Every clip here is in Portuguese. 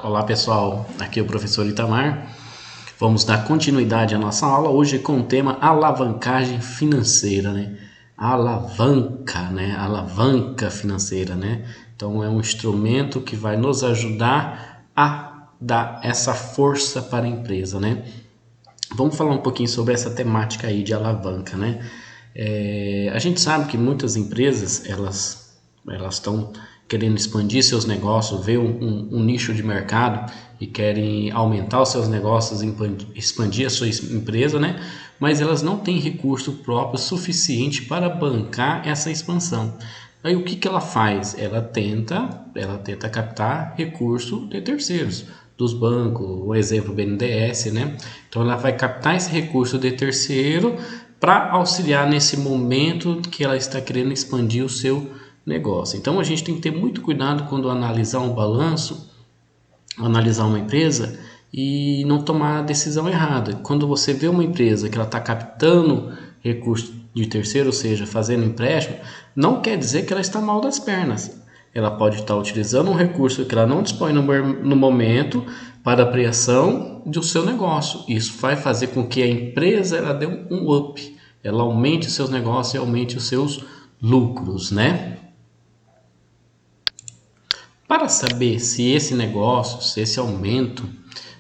Olá pessoal, aqui é o professor Itamar. Vamos dar continuidade à nossa aula hoje com o tema alavancagem financeira, né? Alavanca financeira, né? Então é um instrumento que vai nos ajudar a dar essa força para a empresa, né? Vamos falar um pouquinho sobre essa temática aí de alavanca, né? A gente sabe que muitas empresas elas estão querendo expandir seus negócios, ver um nicho de mercado e querem aumentar os seus negócios, expandir a sua empresa, né? Mas elas não têm recurso próprio suficiente para bancar essa expansão. Aí o que ela faz? Ela tenta captar recurso de terceiros, dos bancos, o exemplo BNDES, né? Então ela vai captar esse recurso de terceiro para auxiliar nesse momento que ela está querendo expandir o seu negócio. Então a gente tem que ter muito cuidado quando analisar um balanço, analisar uma empresa e não tomar a decisão errada. Quando você vê uma empresa que ela está captando recurso de terceiro, ou seja, fazendo empréstimo, não quer dizer que ela está mal das pernas. Ela pode estar utilizando um recurso que ela não dispõe no momento para a ampliação do seu negócio. Isso vai fazer com que a empresa ela dê um up, ela aumente os seus negócios e aumente os seus lucros, né? Para saber se esse negócio, se esse aumento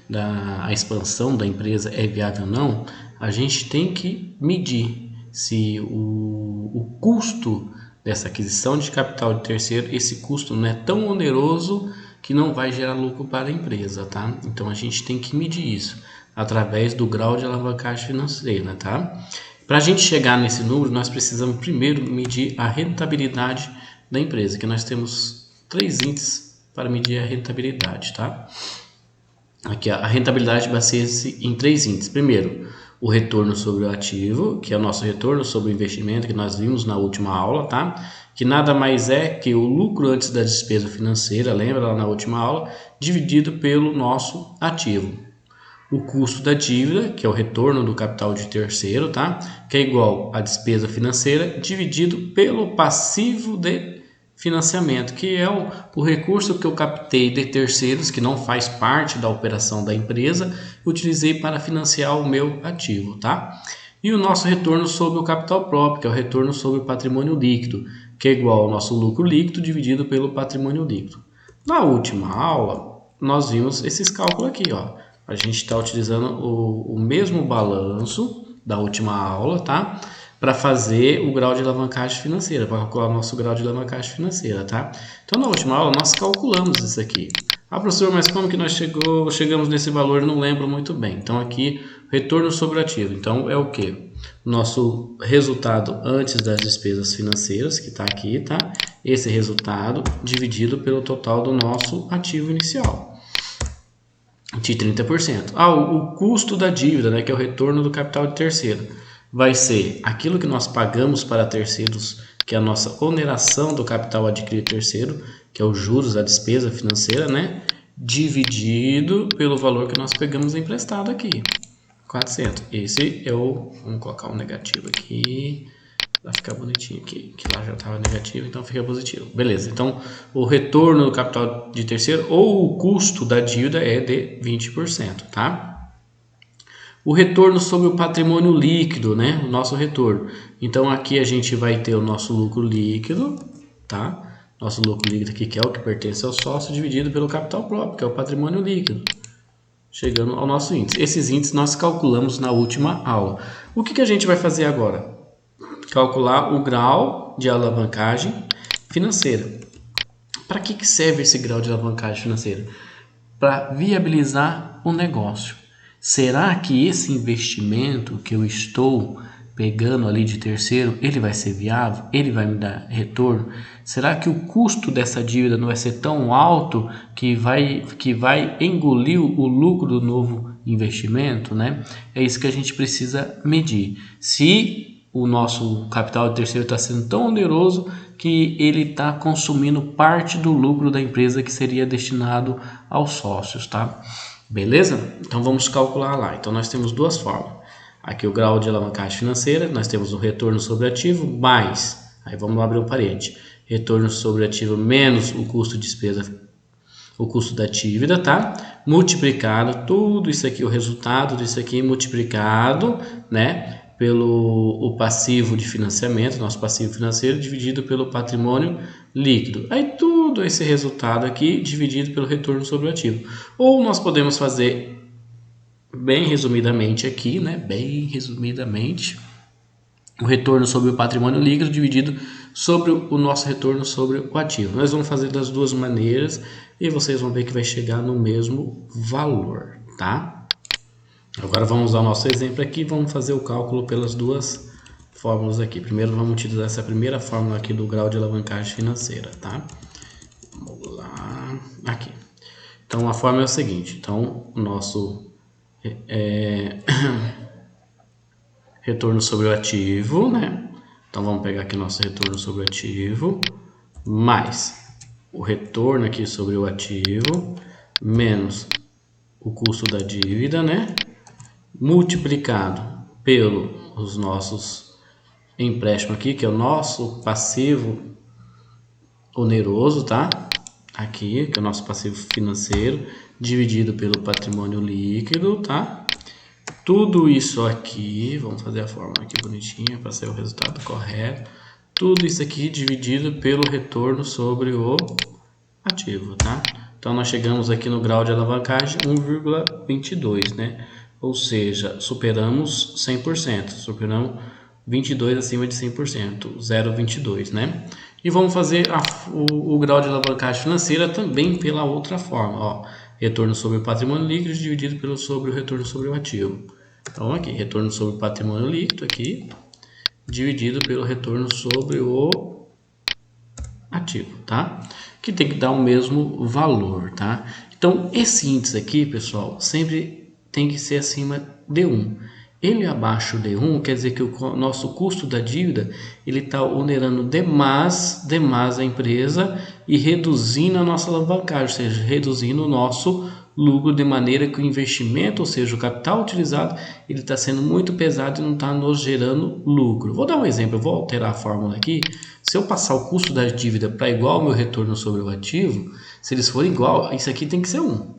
da expansão da empresa é viável ou não, a gente tem que medir se o custo dessa aquisição de capital de terceiro, esse custo não é tão oneroso que não vai gerar lucro para a empresa, tá? Então a gente tem que medir isso através do grau de alavancagem financeira, tá? Para a gente chegar nesse número, nós precisamos primeiro medir a rentabilidade da empresa, que nós temos 3 índices para medir a rentabilidade, tá? Aqui a rentabilidade baseia-se em 3 índices. Primeiro, o retorno sobre o ativo, que é o nosso retorno sobre o investimento que nós vimos na última aula, tá? Que nada mais é que o lucro antes da despesa financeira, lembra lá na última aula, dividido pelo nosso ativo. O custo da dívida, que é o retorno do capital de terceiro, tá? Que é igual à despesa financeira dividido pelo passivo de financiamento, que é o recurso que eu captei de terceiros, que não faz parte da operação da empresa, utilizei para financiar o meu ativo, tá? E o nosso retorno sobre o capital próprio, que é o retorno sobre o patrimônio líquido, que é igual ao nosso lucro líquido dividido pelo patrimônio líquido. Na última aula, nós vimos esses cálculos aqui, ó. A gente está utilizando o mesmo balanço da última aula, tá? Para fazer o grau de alavancagem financeira, para calcular o nosso grau de alavancagem financeira, tá? Então, na última aula, nós calculamos isso aqui. Ah, professor, mas como que nós chegamos nesse valor? Não lembro muito bem. Então, aqui, retorno sobre o ativo. Então, é o quê? Nosso resultado antes das despesas financeiras, que está aqui, tá? Esse resultado dividido pelo total do nosso ativo inicial, de 30%. O custo da dívida, né, que é o retorno do capital de terceiro, vai ser aquilo que nós pagamos para terceiros, que é a nossa oneração do capital adquirido terceiro, que é os juros, a despesa financeira, né, dividido pelo valor que nós pegamos emprestado aqui, 400. Esse é o... Vamos colocar um negativo aqui, vai ficar bonitinho aqui, que lá já estava negativo, então fica positivo. Beleza, então o retorno do capital de terceiro ou o custo da dívida é de 20%, tá? O retorno sobre o patrimônio líquido, né? O nosso retorno. Então aqui a gente vai ter o nosso lucro líquido, tá? Nosso lucro líquido aqui, que é o que pertence ao sócio, dividido pelo capital próprio, que é o patrimônio líquido. Chegando ao nosso índice. Esses índices nós calculamos na última aula. O que a gente vai fazer agora? Calcular o grau de alavancagem financeira. Para que serve esse grau de alavancagem financeira? Para viabilizar o negócio. Será que esse investimento que eu estou pegando ali de terceiro, ele vai ser viável? Ele vai me dar retorno? Será que o custo dessa dívida não vai ser tão alto que vai engolir o lucro do novo investimento, né? É isso que a gente precisa medir. Se o nosso capital de terceiro está sendo tão oneroso que ele está consumindo parte do lucro da empresa que seria destinado aos sócios, tá? Beleza? Então vamos calcular lá. Então nós temos duas formas. Aqui o grau de alavancagem financeira, nós temos o retorno sobre ativo mais, aí vamos abrir um parênteses, retorno sobre ativo menos o custo de despesa, o custo da dívida, tá? Multiplicado tudo isso aqui, o resultado disso aqui multiplicado, né? Pelo o passivo de financiamento, nosso passivo financeiro, dividido pelo patrimônio líquido. Aí tudo esse resultado aqui dividido pelo retorno sobre o ativo. Ou nós podemos fazer bem resumidamente aqui, né? Bem resumidamente, o retorno sobre o patrimônio líquido dividido sobre o nosso retorno sobre o ativo. Nós vamos fazer das duas maneiras e vocês vão ver que vai chegar no mesmo valor, tá? Agora vamos ao nosso exemplo aqui, vamos fazer o cálculo pelas duas fórmulas aqui. Primeiro vamos utilizar essa primeira fórmula aqui do grau de alavancagem financeira, tá? Vamos lá, aqui. Então a fórmula é o seguinte, então o nosso retorno sobre o ativo, né? Então vamos pegar aqui nosso retorno sobre o ativo, mais o retorno aqui sobre o ativo, menos o custo da dívida, né? Multiplicado pelos nossos empréstimos aqui, que é o nosso passivo oneroso, tá? Aqui, que é o nosso passivo financeiro, dividido pelo patrimônio líquido, tá? Tudo isso aqui, vamos fazer a fórmula aqui bonitinha para ser o resultado correto. Tudo isso aqui dividido pelo retorno sobre o ativo, tá? Então nós chegamos aqui no grau de alavancagem 1,22, né? Ou seja, superamos 100%, superamos 22 acima de 100%, 0,22, né? E vamos fazer o grau de alavancagem financeira também pela outra forma, ó. Retorno sobre o patrimônio líquido dividido sobre o retorno sobre o ativo. Então aqui, retorno sobre o patrimônio líquido aqui, dividido pelo retorno sobre o ativo, tá? Que tem que dar o mesmo valor, tá? Então esse índice aqui, pessoal, sempre tem que ser acima de 1. Ele abaixo de 1 quer dizer que o nosso custo da dívida ele está onerando demais a empresa e reduzindo a nossa alavancagem, ou seja, reduzindo o nosso lucro de maneira que o investimento, ou seja, o capital utilizado, ele está sendo muito pesado e não está nos gerando lucro. Vou dar um exemplo, eu vou alterar a fórmula aqui. Se eu passar o custo da dívida para igual ao meu retorno sobre o ativo, se eles forem igual, isso aqui tem que ser 1.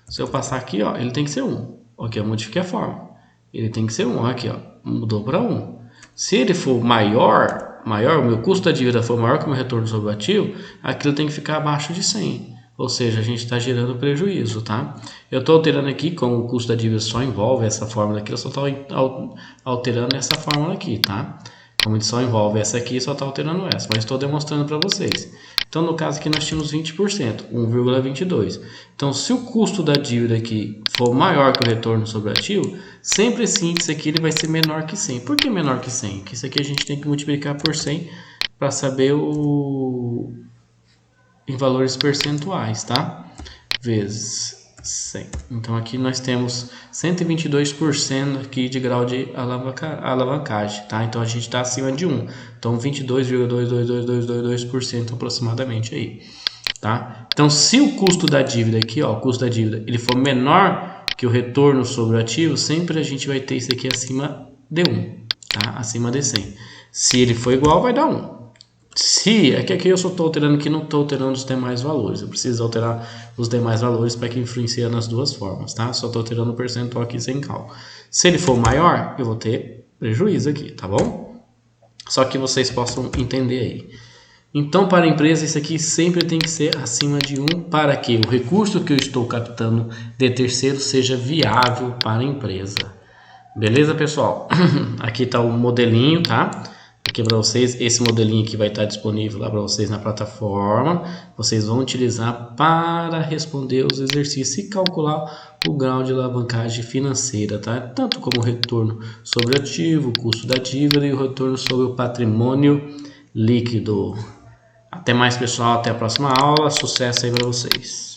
Se eu passar aqui, ó, ele tem que ser 1. Ok, eu modifiquei a fórmula. Ele tem que ser 1, aqui ó, mudou para 1. Se ele for maior, o meu custo da dívida for maior que o meu retorno sobre o ativo, aquilo tem que ficar abaixo de 100. Ou seja, a gente está gerando prejuízo, tá? Eu estou alterando aqui, como o custo da dívida só envolve essa fórmula aqui, eu só estou alterando essa fórmula aqui, tá? Como ele só envolve essa aqui, só está alterando essa, mas estou demonstrando para vocês. Então, no caso aqui, nós tínhamos 20%, 1,22. Então, se o custo da dívida aqui for maior que o retorno sobre o ativo, sempre esse índice aqui ele vai ser menor que 100. Por que menor que 100? Porque isso aqui a gente tem que multiplicar por 100 para saber em valores percentuais, tá? Vezes 100. Então, aqui nós temos 122% aqui de grau de alavancagem, tá? Então, a gente está acima de 1. Então, 22,22222% aproximadamente aí, tá? Então, se o custo da dívida aqui, ó, o custo da dívida, ele for menor que o retorno sobre o ativo, sempre a gente vai ter isso aqui acima de 1, tá? Acima de 100. Se ele for igual, vai dar 1. Se, é que aqui eu só estou alterando aqui, não estou alterando os demais valores. Eu preciso alterar os demais valores para que influencia nas duas formas, tá? Só estou alterando o percentual aqui sem cálculo. Se ele for maior, eu vou ter prejuízo aqui, tá bom? Só que vocês possam entender aí. Então, para a empresa, isso aqui sempre tem que ser acima de 1 para que o recurso que eu estou captando de terceiro seja viável para a empresa. Beleza, pessoal? Aqui está o modelinho, tá? Aqui para vocês, esse modelinho aqui vai estar disponível lá para vocês na plataforma. Vocês vão utilizar para responder os exercícios e calcular o grau de alavancagem financeira, tá? Tanto como o retorno sobre o ativo, o custo da dívida e o retorno sobre o patrimônio líquido. Até mais, pessoal. Até a próxima aula. Sucesso aí para vocês.